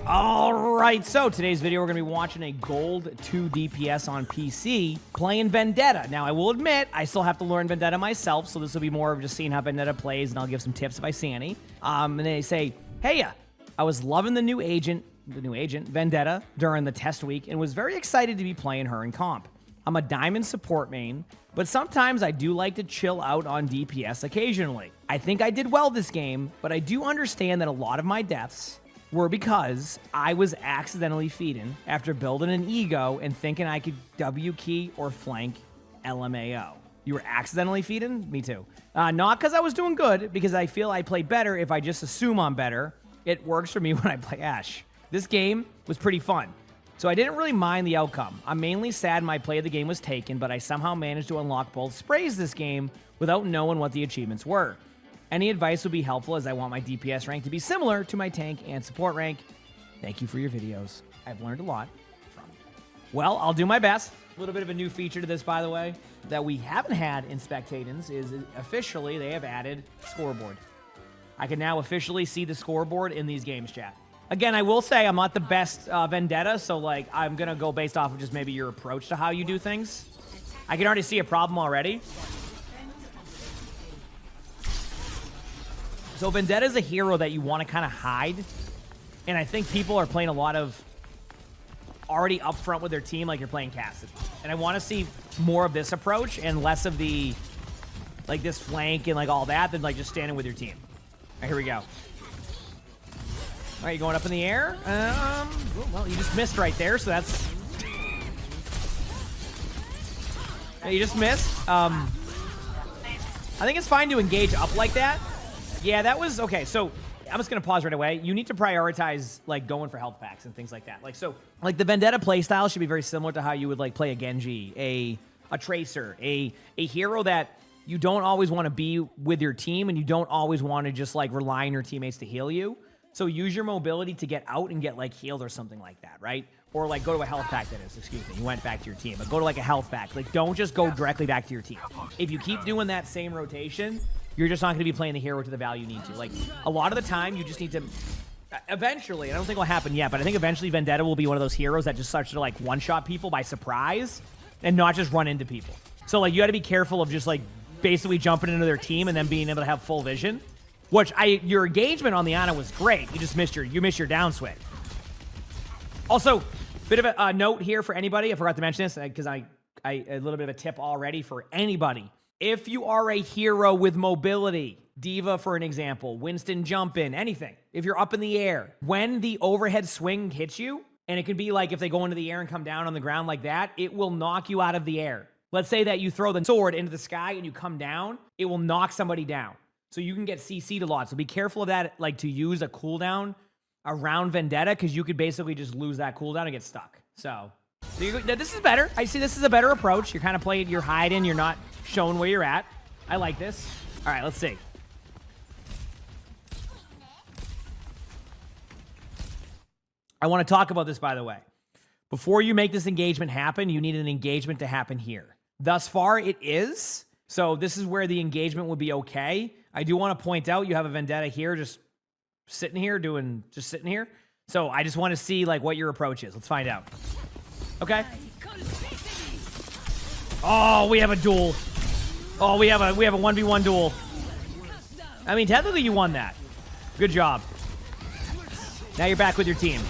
All right, so today's video, we're going to be watching a gold 2 DPS on PC playing Vendetta. Now, I will admit, I still have to learn Vendetta myself, so this will be more of just seeing how Vendetta plays, and I'll give some tips if I see any. And they say, hey, I was loving the new agent, Vendetta, during the test week, and was very excited to be playing her in comp. I'm a diamond support main, but sometimes I do like to chill out on DPS occasionally. I think I did well this game, but I do understand that a lot of my deaths were because I was accidentally feeding after building an ego and thinking I could W key or flank LMAO. You were accidentally feeding? Me too. Not because I was doing good, because I feel I play better if I just assume I'm better. It works for me when I play Ashe. This game was pretty fun, so I didn't really mind the outcome. I'm mainly sad my play of the game was taken, but I somehow managed to unlock both sprays this game without knowing what the achievements were. Any advice would be helpful, as I want my DPS rank to be similar to my tank and support rank. Thank you for your videos. I've learned a lot from you. Well, I'll do my best. A little bit of a new feature to this, by the way, that we haven't had in Spectating is officially they have added Scoreboard. I can now officially see the scoreboard in these games, chat. Again, I will say I'm not the best Vendetta, so like I'm going to go based off of just maybe your approach to how you do things. I can already see a problem already. So Vendetta is a hero that you want to kind of hide, and I think people are playing a lot of already up front with their team like you're playing Cassidy. And I want to see more of this approach and less of the, like this flank and like all that than like just standing with your team. All right, here we go. All right, you going up in the air? Well, you just missed right there, so that's... Yeah, you just missed. I think it's fine to engage up like that. Yeah, that was... Okay, so I'm just going to pause right away. You need to prioritize, like, going for health packs and things like that. Like, so, like, the Vendetta playstyle should be very similar to how you would, like, play a Genji, a Tracer, a hero that you don't always want to be with your team, and you don't always want to just, like, rely on your teammates to heal you. So use your mobility to get out and get, like, healed or something like that, right? Or, like, go to a health pack, that is. Excuse me. You went back to your team. But go to, like, a health pack. Like, don't just go directly back to your team. If you keep doing that same rotation, you're just not going to be playing the hero to the value you need to. Like, a lot of the time, you just need to... Eventually, I don't think it'll happen yet, but I think eventually Vendetta will be one of those heroes that just starts to, like, one-shot people by surprise and not just run into people. So, like, you got to be careful of just, like, basically jumping into their team and then being able to have full vision. Which, your engagement on the Ana was great. You just missed your down swing. Also, bit of a note here for anybody. I forgot to mention this because a little bit of a tip already for anybody. If you are a hero with mobility, Diva for an example, Winston jump in, anything. If you're up in the air, when the overhead swing hits you, and it can be like if they go into the air and come down on the ground like that, it will knock you out of the air. Let's say that you throw the sword into the sky and you come down, it will knock somebody down. So you can get CC'd a lot. So be careful of that, like to use a cooldown around Vendetta, because you could basically just lose that cooldown and get stuck. So this is better. I see this is a better approach. You're kind of playing, you're hiding, you're not showing where you're at. I like this. All right, let's see. I want to talk about this, by the way. Before you make this engagement happen, you need an engagement to happen here. Thus far, it is. So this is where the engagement would be okay. I do want to point out you have a Vendetta here, just sitting here. So I just want to see like what your approach is. Let's find out. Okay. Oh, we have a duel. Oh, we have a 1v1 duel. I mean, technically you won that. Good job. Now you're back with your team.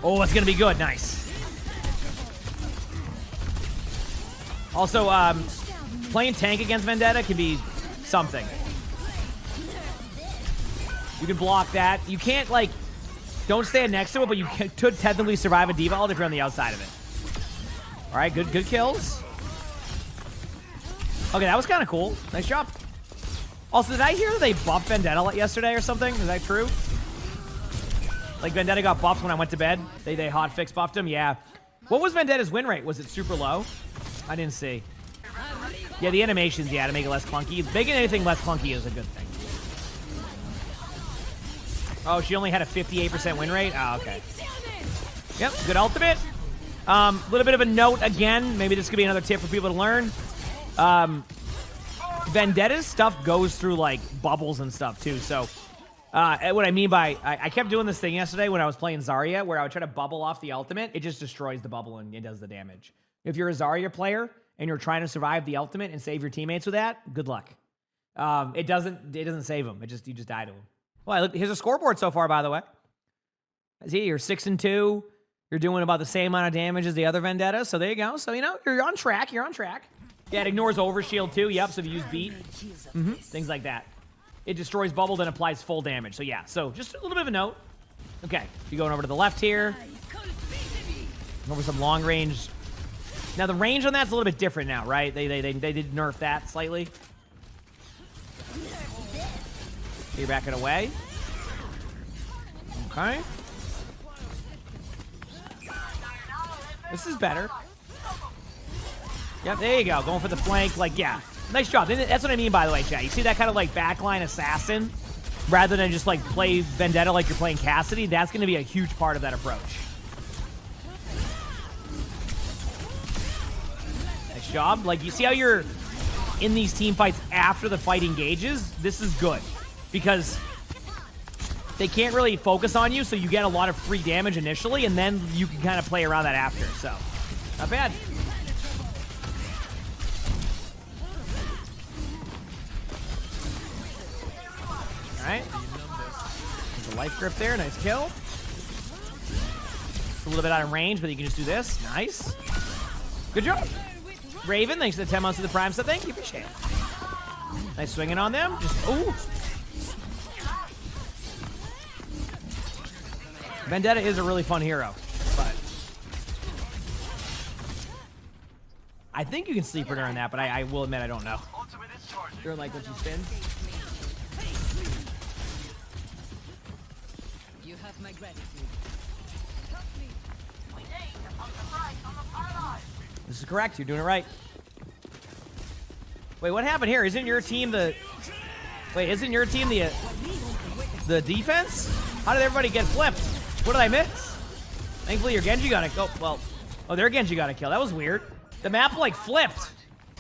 Oh, that's going to be good. Nice. Also, playing tank against Vendetta can be something. You can block that. You can't, like, don't stand next to it, but you could technically survive a D.Va ult if you're on the outside of it. All right, good kills. Okay, that was kind of cool. Nice job. Also, did I hear that they buffed Vendetta yesterday or something? Is that true? Like, Vendetta got buffed when I went to bed. They hotfix buffed him? Yeah. What was Vendetta's win rate? Was it super low? I didn't see. Yeah, the animations, yeah, to make it less clunky. Making anything less clunky is a good thing. Oh, she only had a 58% win rate? Oh, okay. Yep, good ultimate. Little bit of a note again. Maybe this could be another tip for people to learn. Vendetta's stuff goes through like bubbles and stuff too. So what I mean by I kept doing this thing yesterday when I was playing Zarya, where I would try to bubble off the ultimate. It just destroys the bubble and it does the damage. If you're a Zarya player and you're trying to survive the ultimate and save your teammates with that, good luck. It doesn't save them. You just die to them. Well, here's a scoreboard so far, by the way. See, you're 6-2. You're doing about the same amount of damage as the other Vendetta. So there you go. So you're on track. You're on track. Yeah, it ignores overshield too. Yep. So if you use beat, things like that. It destroys bubble, then applies full damage. So yeah. So just a little bit of a note. Okay, you're going over to the left here. Over some long range. Now the range on that's a little bit different now, right? They did nerf that slightly. You're backing away. Okay. This is better. Yep, there you go. Going for the flank. Like, yeah. Nice job. That's what I mean, by the way, chat. You see that kind of like backline assassin? Rather than just like play Vendetta like you're playing Cassidy, that's going to be a huge part of that approach. Nice job. Like, you see how you're in these team fights after the fight engages? This is good. Because they can't really focus on you, so you get a lot of free damage initially, and then you can kind of play around that after. So, not bad. All right. There's a life grip there. Nice kill. It's a little bit out of range, but you can just do this. Nice. Good job. Raven, thanks for the 10 months of the Prime sub. Thank you. Appreciate it. Nice swinging on them. Just, ooh. Vendetta is a really fun hero, but I think you can sleep her during that, but I will admit I don't know. During like when she spins. You have my gratitude. This is correct. You're doing it right. Wait, what happened here? Isn't your team the? Wait, isn't your team the defense? How did everybody get flipped? What did I miss? Thankfully, your Genji got a kill. Well, oh, their Genji got a kill. That was weird. The map like flipped,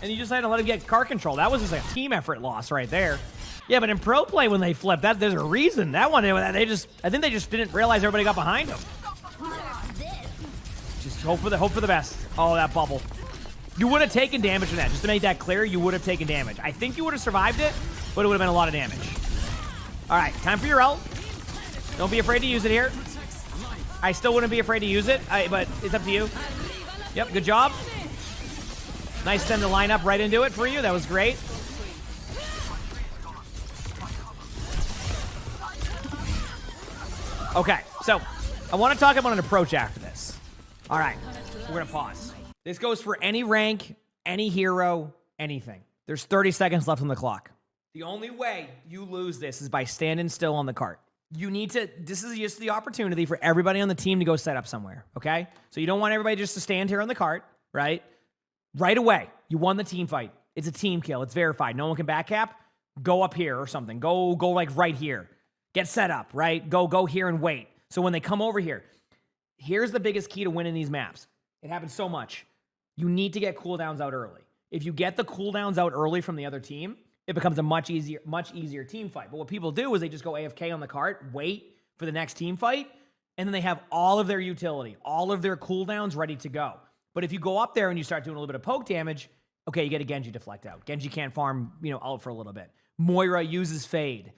and you just had to let him get car control. That was just like a team effort loss right there. Yeah, but in pro play when they flip, there's a reason. That one, I think they just didn't realize everybody got behind them. Just hope for the best. Oh, that bubble. You would have taken damage from that. Just to make that clear, you would have taken damage. I think you would have survived it, but it would have been a lot of damage. All right, time for your ult. Don't be afraid to use it here. I still wouldn't be afraid to use it, but it's up to you. Yep, good job. Nice them to line up right into it for you. That was great. Okay, so I want to talk about an approach after this. All right, we're going to pause. This goes for any rank, any hero, anything. There's 30 seconds left on the clock. The only way you lose this is by standing still on the cart. You need to, this is just the opportunity for everybody on the team to go set up somewhere, okay? So you don't want everybody just to stand here on the cart, right? Right away, you won the team fight. It's a team kill. It's verified. No one can back cap. Go up here or something. Go like right here. Get set up, right? Go here and wait. So when they come over here, here's the biggest key to winning these maps. It happens so much. You need to get cooldowns out early. If you get the cooldowns out early from the other team, it becomes a much easier team fight. But what people do is they just go AFK on the cart, wait for the next team fight, and then they have all of their utility, all of their cooldowns ready to go. But if you go up there and you start doing a little bit of poke damage, okay, you get a Genji deflect out. Genji can't farm, out for a little bit. Moira uses Fade.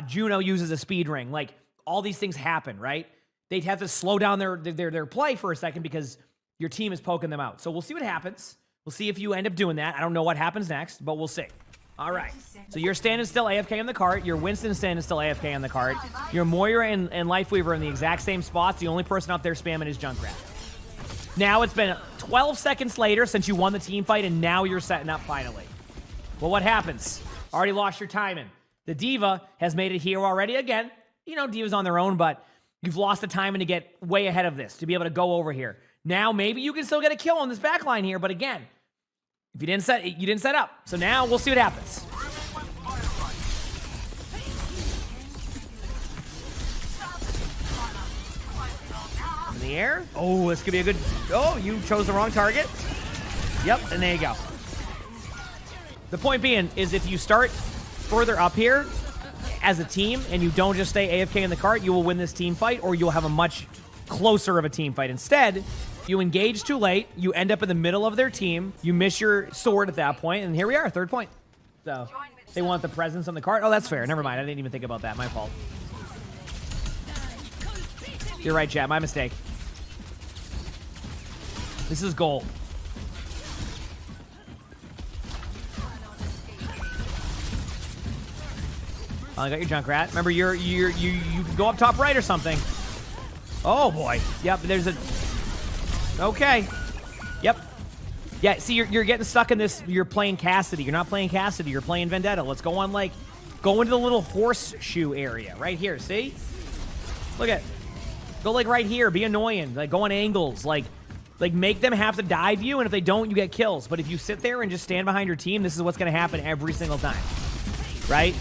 Juno uses a speed ring. Like, all these things happen, right? They'd have to slow down their play for a second because your team is poking them out. So we'll see what happens. We'll see if you end up doing that. I don't know what happens next, but we'll see. All right. So you're standing still AFK on the cart. Your Winston standing still AFK on the cart. Your Moira and Lifeweaver are in the exact same spots. The only person up there spamming is Junkrat. Now it's been 12 seconds later since you won the team fight, and now you're setting up finally. Well, what happens? Already lost your timing. The Diva has made it here already again. Diva's on their own, but you've lost the timing to get way ahead of this, to be able to go over here. Now maybe you can still get a kill on this backline here, but again, if you didn't set up. So now we'll see what happens. In the air. Oh, this could be a good. Oh, you chose the wrong target. Yep, and there you go. The point being is if you start further up here as a team and you don't just stay AFK in the cart, you will win this team fight, or you'll have a much closer of a team fight. Instead, you engage too late, you end up in the middle of their team, you miss your sword at that point, and here we are, third point. So they want the presence on the cart. Oh, that's fair. Never mind. I didn't even think about that. My fault. You're right, chat. My mistake. This is gold. Oh, I got your Junkrat. Remember, you can go up top right or something. Oh boy. Yep. There's a. Okay. Yep. Yeah. See, you're getting stuck in this. You're playing Cassidy. You're not playing Cassidy. You're playing Vendetta. Let's go on like, go into the little horseshoe area right here. See? Look at. Go like right here. Be annoying. Like go on angles. Like make them have to dive you, and if they don't, you get kills. But if you sit there and just stand behind your team, this is what's going to happen every single time. Right?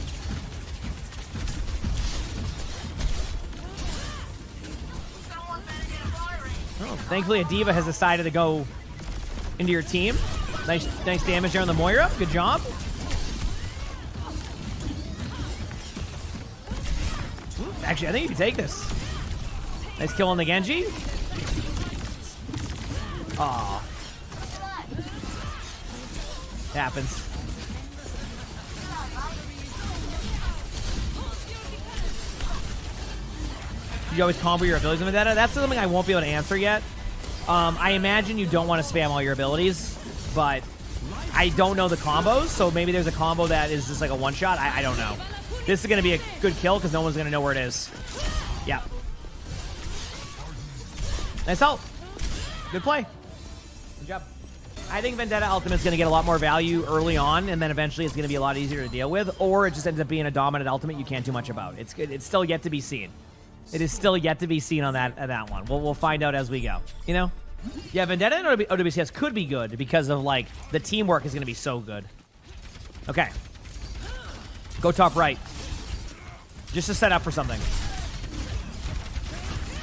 Oh, thankfully, a diva has decided to go into your team. Nice damage there on the Moira. Good job. Actually, I think you can take this. Nice kill on the Genji. Aw. Happens. You always combo your abilities in Vendetta? That's something I won't be able to answer yet. I imagine you don't want to spam all your abilities, but I don't know the combos, so maybe there's a combo that is just like a one-shot. I don't know. This is going to be a good kill because no one's going to know where it is. Yeah. Nice help. Good play. Good job. I think Vendetta Ultimate's going to get a lot more value early on, and then eventually it's going to be a lot easier to deal with, or it just ends up being a dominant ultimate you can't do much about. It's still yet to be seen. It is still yet to be seen on that one. We'll find out as we go. You know? Yeah, Vendetta and OWCS could be good because of, like, the teamwork is going to be so good. Okay. Go top right. Just to set up for something.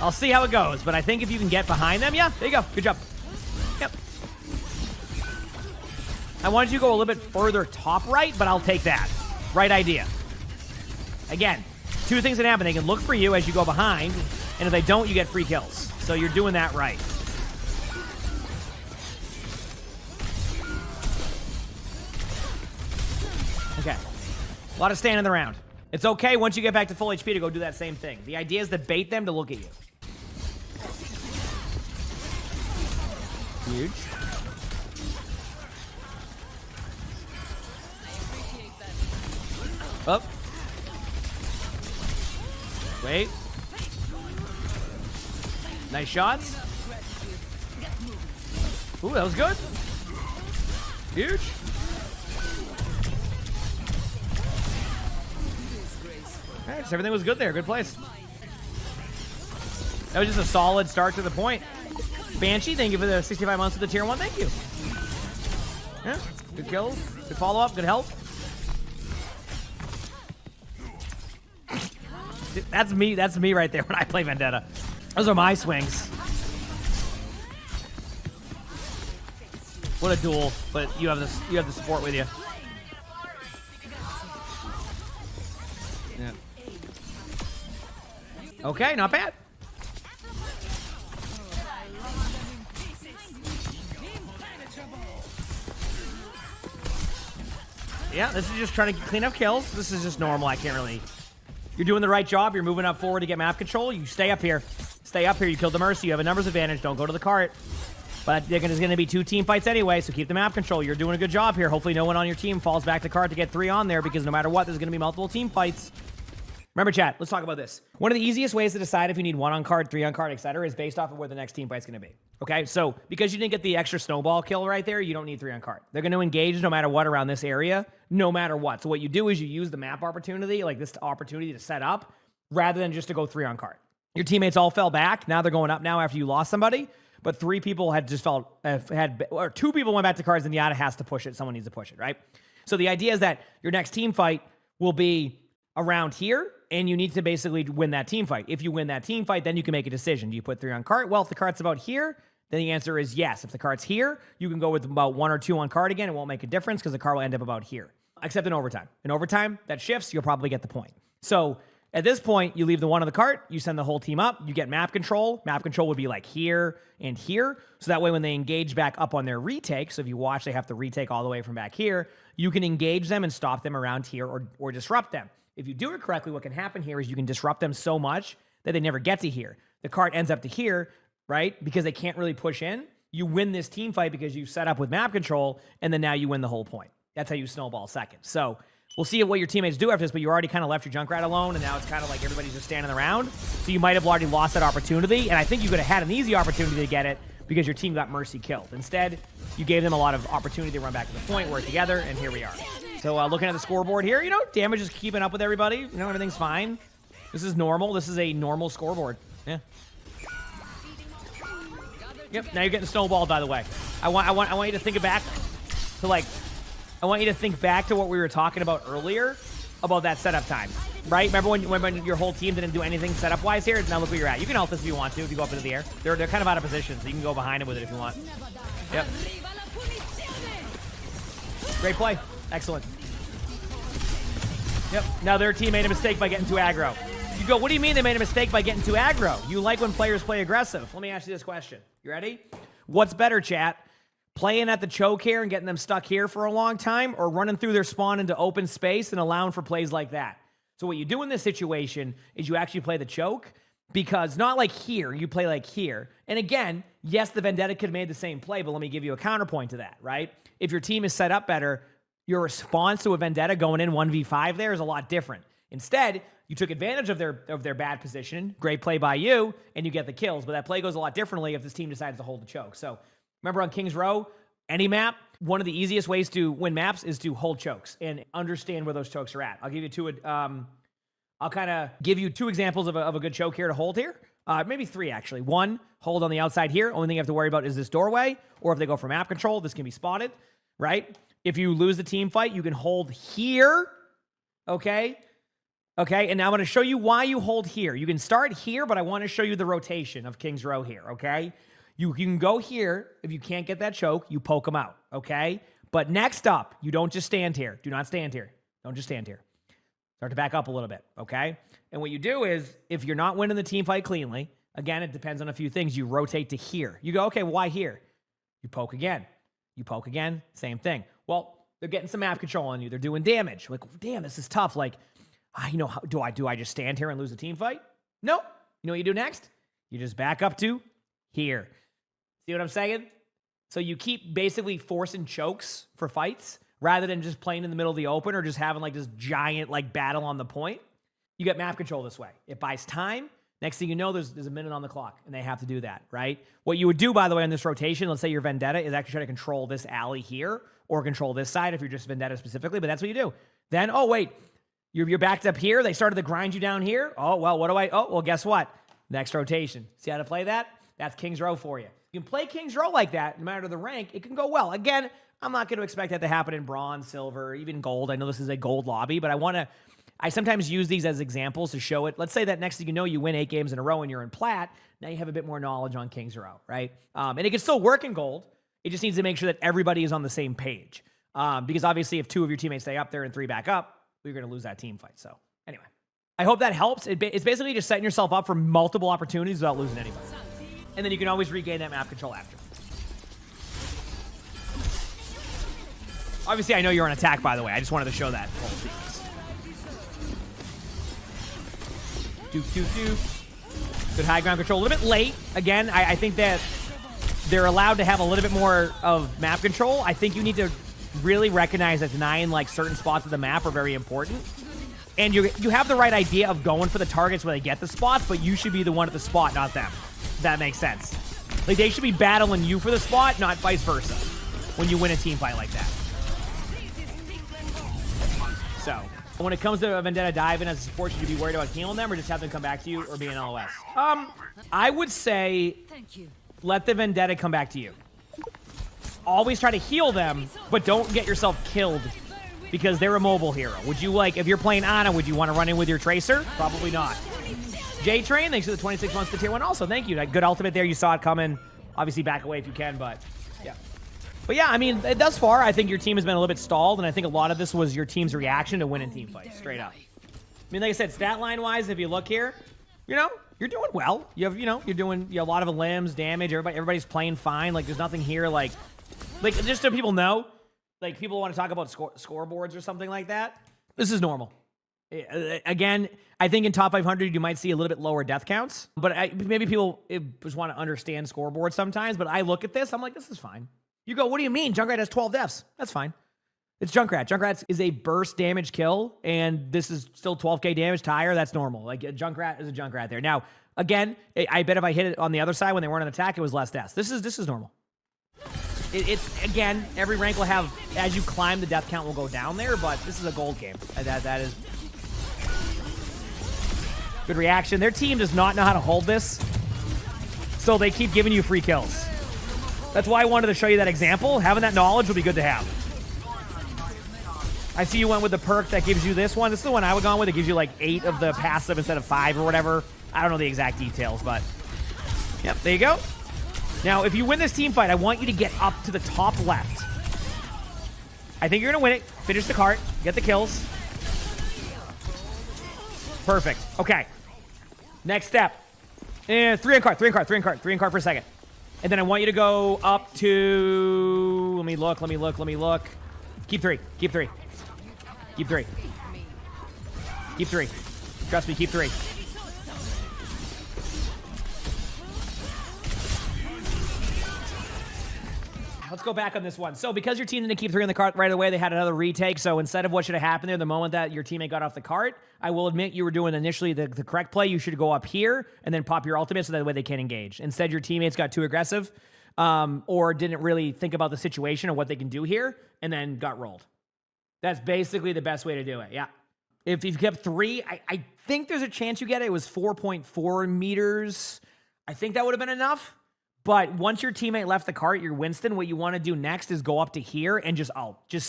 I'll see how it goes, but I think if you can get behind them, yeah, there you go. Good job. Yep. I wanted you to go a little bit further top right, but I'll take that. Right idea. Again, two things that happen. They can look for you as you go behind, and if they don't, you get free kills. So you're doing that right. Okay. A lot of standing around. It's okay once you get back to full HP to go do that same thing. The idea is to bait them to look at you. Huge. Up. Wait. Nice shots. Ooh, that was good. Huge. All right, so everything was good there. Good place. That was just a solid start to the point. Banshee, thank you for the 65 months of the tier 1. Thank you. Yeah, good kills. Good follow-up. Good help. That's me. That's me right there when I play Vendetta. Those are my swings. What a duel! But you have this. You have the support with you. Yeah. Okay, not bad. Yeah, this is just trying to clean up kills. This is just normal. I can't really. You're doing the right job. You're moving up forward to get map control. You stay up here. Stay up here. You killed the Mercy. You have a numbers advantage. Don't go to the cart. But there's going to be 2 team fights anyway, so keep the map control. You're doing a good job here. Hopefully no one on your team falls back to cart to get 3 on there, because no matter what, there's going to be multiple team fights. Remember, chat, let's talk about this. One of the easiest ways to decide if you need 1 on card, 3 on card, etc., is based off of where the next team fight's going to be. Okay, so because you didn't get the extra snowball kill right there, you don't need 3 on card. They're going to engage no matter what around this area, no matter what. So what you do is you use the map opportunity, like this opportunity to set up, rather than just to go 3 on card. Your teammates all fell back. Now they're going up now after you lost somebody. But 3 people had just or 2 people went back to cards, and Yada has to push it. Someone needs to push it, right? So the idea is that your next team fight will be around here, and you need to basically win that team fight. If you win that team fight, then you can make a decision. Do you put 3 on cart? Well, if the cart's about here, then the answer is yes. If the card's here, you can go with about 1 or 2 on card again. It won't make a difference because the card will end up about here. Except in overtime. In overtime, that shifts, you'll probably get the point. So at this point, you leave the 1 on the cart, you send the whole team up, you get map control. Map control would be like here and here. So that way when they engage back up on their retake, so if you watch, they have to retake all the way from back here, you can engage them and stop them around here or disrupt them. If you do it correctly, what can happen here is you can disrupt them so much that they never get to here. The cart ends up to here, right? Because they can't really push in. You win this team fight because you set up with map control, and then now you win the whole point. That's how you snowball second. So we'll see what your teammates do after this, but you already kind of left your Junkrat alone, and now it's kind of like everybody's just standing around. So you might have already lost that opportunity, and I think you could have had an easy opportunity to get it because your team got mercy killed. Instead, you gave them a lot of opportunity to run back to the point, work together, and here we are. So looking at the scoreboard here, damage is keeping up with everybody. Everything's fine. This is normal. This is a normal scoreboard. Yeah. Yep, now you're getting snowballed, by the way. I want you to think back to, I want you to think back to what we were talking about earlier about that setup time, right? Remember when your whole team didn't do anything setup-wise here? Now look where you're at. You can ult this if you want to, if you go up into the air. They're kind of out of position, so you can go behind them with it if you want. Yep. Great play. Excellent. Yep. Now their team made a mistake by getting too aggro. You go, what do you mean they made a mistake by getting too aggro? You like when players play aggressive. Let me ask you this question. You ready? What's better, chat? Playing at the choke here and getting them stuck here for a long time, or running through their spawn into open space and allowing for plays like that? So what you do in this situation is you actually play the choke, because not like here, you play like here. And again, yes, the Vendetta could have made the same play, but let me give you a counterpoint to that, right? If your team is set up better, your response to a Vendetta going in 1v5 there is a lot different. Instead, you took advantage of their bad position, great play by you, and you get the kills. But that play goes a lot differently if this team decides to hold the choke. So remember on King's Row, any map, one of the easiest ways to win maps is to hold chokes and understand where those chokes are at. I'll give you I'll kind of give you 2 examples of a good choke here to hold here. Maybe 3, actually. 1, hold on the outside here. Only thing you have to worry about is this doorway, or if they go for map control, this can be spotted, right? If you lose the team fight, you can hold here, okay? Okay, and now I'm going to show you why you hold here. You can start here, but I want to show you the rotation of King's Row here, okay? You can go here. If you can't get that choke, you poke them out, okay? But next up, you don't just stand here. Do not stand here. Don't just stand here. Start to back up a little bit, okay? And what you do is, if you're not winning the team fight cleanly, again, it depends on a few things. You rotate to here. You go, okay, why here? You poke again. You poke again, same thing. Well, they're getting some map control on you. They're doing damage. Like, damn, this is tough. Like, do I just stand here and lose a team fight? No. You know what you do next? You just back up to here. See what I'm saying? So you keep basically forcing chokes for fights rather than just playing in the middle of the open or just having like this giant like battle on the point. You get map control this way. It buys time. Next thing you know, there's a minute on the clock, and they have to do that, right? What you would do, by the way, on this rotation, let's say your Vendetta, is actually try to control this alley here or control this side if you're just Vendetta specifically, but that's what you do. Then, oh, wait, you're backed up here. They started to grind you down here. Oh, well, well, guess what? Next rotation. See how to play that? That's King's Row for you. You can play King's Row like that, no matter the rank. It can go well. Again, I'm not going to expect that to happen in bronze, silver, even gold. I know this is a gold lobby, but I sometimes use these as examples to show it. Let's say that next thing you know, you win 8 games in a row and you're in plat. Now you have a bit more knowledge on King's Row, right? And it can still work in gold. It just needs to make sure that everybody is on the same page. Because obviously if 2 of your teammates stay up there and 3 back up, you're going to lose that team fight. So anyway, I hope that helps. It's basically just setting yourself up for multiple opportunities without losing anybody. And then you can always regain that map control after. Obviously, I know you're on attack, by the way. I just wanted to show that whole sequence. Good high ground control. A little bit late. Again, I think that they're allowed to have a little bit more of map control. I think you need to really recognize that denying like certain spots of the map are very important. And you have the right idea of going for the targets where they get the spots, but you should be the one at the spot, not them. If that makes sense. Like, they should be battling you for the spot, not vice versa, when you win a team fight like that. So, when it comes to a Vendetta dive-in as a support, should you be worried about healing them or just have them come back to you or be an LOS? I would say let the Vendetta come back to you. Always try to heal them, but don't get yourself killed because they're a mobile hero. Would you, like, if you're playing Ana, would you want to run in with your Tracer? Probably not. J-Train, thanks for the 26 months to tier 1 also. Thank you. That good ultimate there. You saw it coming. Obviously, back away if you can, but yeah. But yeah, I mean, thus far, I think your team has been a little bit stalled, and I think a lot of this was your team's reaction to winning team fights, straight up. I mean, like I said, stat line-wise, if you look here, you know, you're doing well. You have, you know, you're doing a lot of limbs, damage. Everybody's playing fine. Like, there's nothing here, like just so people know, like, people want to talk about scoreboards or something like that. This is normal. Again, I think in top 500, you might see a little bit lower death counts, but maybe people just want to understand scoreboard sometimes, but I look at this, I'm like, this is fine. You go, what do you mean? Junkrat has 12 deaths. That's fine. It's Junkrat. Junkrat is a burst damage kill, and this is still 12k damage to higher. That's normal. Like, a Junkrat is a Junkrat there. Now, again, I bet if I hit it on the other side when they weren't on attack, it was less deaths. This is normal. It's again, every rank will have, as you climb, the death count will go down there, but this is a gold game. That is good reaction. Their team does not know how to hold this, so they keep giving you free kills. That's why I wanted to show you that example. Having that knowledge would be good to have. I see you went with the perk that gives you this one. This is the one I would go with. It gives you like 8 of the passive instead of 5 or whatever. I don't know the exact details, but yep, there you go. Now, if you win this team fight, I want you to get up to the top left. I think you're going to win it. Finish the cart. Get the kills. Perfect. Okay. Next step. And 3 on cart, 3 on cart, 3 on cart, 3 on cart for a second. And then I want you to go up to... Let me look. Keep 3. Keep 3. Keep 3. Keep 3. Trust me, keep 3. Let's go back on this one. So because your team didn't keep 3 on the cart right away, they had another retake. So instead of what should have happened there, the moment that your teammate got off the cart, I will admit you were doing initially the correct play. You should go up here and then pop your ultimate so that way they can't engage. Instead, your teammates got too aggressive or didn't really think about the situation or what they can do here and then got rolled. That's basically the best way to do it, yeah. If you've kept 3, I think there's a chance you get it. It was 4.4 meters. I think that would have been enough. But once your teammate left the cart, your Winston, what you want to do next is go up to here and just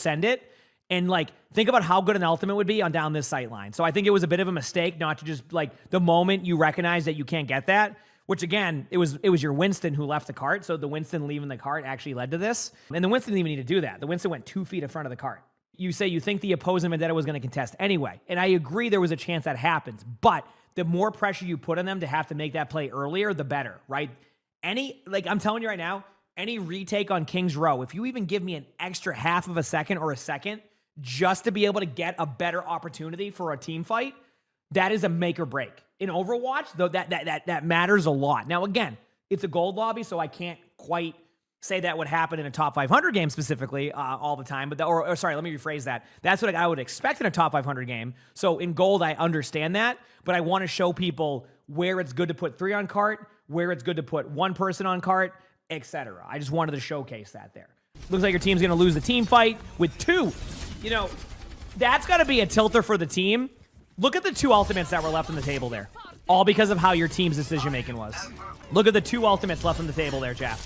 send it. And, like, think about how good an ultimate would be on down this sight line. So I think it was a bit of a mistake not to just, like, the moment you recognize that you can't get that, which, again, it was your Winston who left the cart. So the Winston leaving the cart actually led to this. And the Winston didn't even need to do that. The Winston went 2 feet in front of the cart. You say you think the opposing Vendetta was going to contest anyway. And I agree there was a chance that happens. But the more pressure you put on them to have to make that play earlier, the better, right? I'm telling you right now, any retake on King's Row, if you even give me an extra half of a second or a second just to be able to get a better opportunity for a team fight, that is a make or break. In Overwatch, though, that matters a lot. Now, again, it's a gold lobby, so I can't quite say that would happen in a top 500 game specifically all the time. But sorry, let me rephrase that. That's what I would expect in a top 500 game. So in gold, I understand that, but I want to show people where it's good to put 3 on cart, where it's good to put 1 person on cart, etc. I just wanted to showcase that there. Looks like your team's going to lose the team fight with 2. You know, that's got to be a tilter for the team. Look at the 2 ultimates that were left on the table there. All because of how your team's decision-making was. Look at the 2 ultimates left on the table there, chap.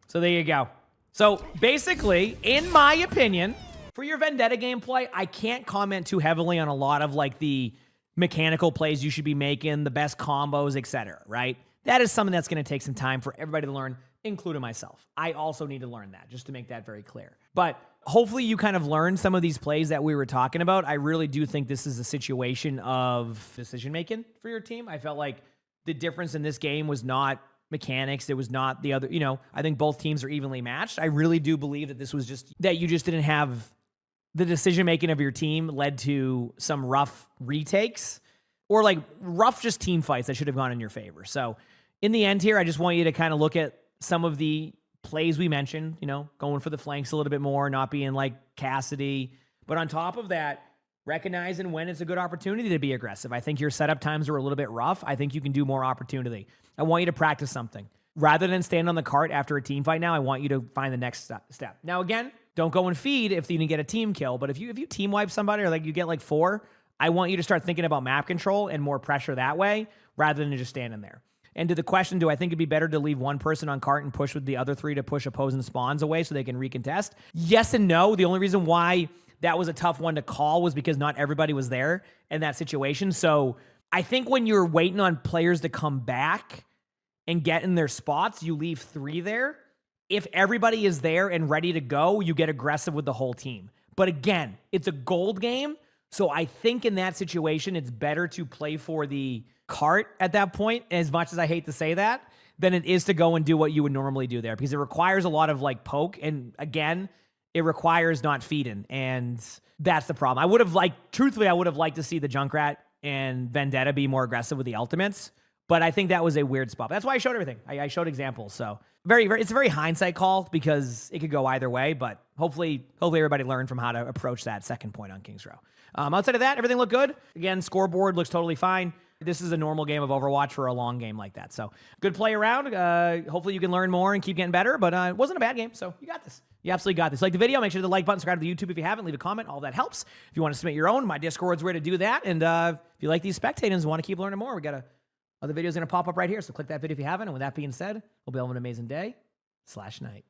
So there you go. So basically, in my opinion, for your Vendetta gameplay, I can't comment too heavily on a lot of, like, the mechanical plays you should be making, the best combos, etc., right? That is something that's going to take some time for everybody to learn, including myself. I also need to learn that, just to make that very clear. But hopefully you kind of learned some of these plays that we were talking about. I really do think this is a situation of decision-making for your team. I felt like the difference in this game was not mechanics. It was not the other, you know, I think both teams are evenly matched. I really do believe that this was just, that you just didn't have the decision-making of your team led to some rough retakes or like rough just team fights that should have gone in your favor. So in the end here, I just want you to kind of look at some of the plays we mentioned, you know, going for the flanks a little bit more, not being like Cassidy. But on top of that, recognizing when it's a good opportunity to be aggressive. I think your setup times are a little bit rough. I think you can do more opportunity. I want you to practice something. Rather than stand on the cart after a team fight now, I want you to find the next step. Now, again, don't go and feed if you didn't get a team kill. But if you team wipe somebody or like you get like 4, I want you to start thinking about map control and more pressure that way rather than just standing there. And to the question, do I think it'd be better to leave 1 person on cart and push with the other 3 to push opposing spawns away so they can recontest? Yes and no. The only reason why that was a tough one to call was because not everybody was there in that situation. So I think when you're waiting on players to come back, and get in their spots, you leave 3 there. If everybody is there and ready to go, you get aggressive with the whole team. But again, it's a gold game. So I think in that situation, it's better to play for the cart at that point, as much as I hate to say that, than it is to go and do what you would normally do there, because it requires a lot of like poke. And again, it requires not feeding. And that's the problem. Truthfully, I would have liked to see the Junkrat and Vendetta be more aggressive with the ultimates. But I think that was a weird spot. But that's why I showed everything. I showed examples. So it's a very hindsight call because it could go either way. But hopefully everybody learned from how to approach that second point on King's Row. Outside of that, everything looked good. Again, scoreboard looks totally fine. This is a normal game of Overwatch for a long game like that. So good play around. Hopefully you can learn more and keep getting better. But it wasn't a bad game. So you got this. You absolutely got this. Like the video, make sure to like button, subscribe to the YouTube if you haven't, leave a comment. All that helps. If you want to submit your own, my Discord's where to do that. And if you like these spectators and want to keep learning more, we got other videos going to pop up right here. So click that video if you haven't. And with that being said, hope you all have an amazing day/night.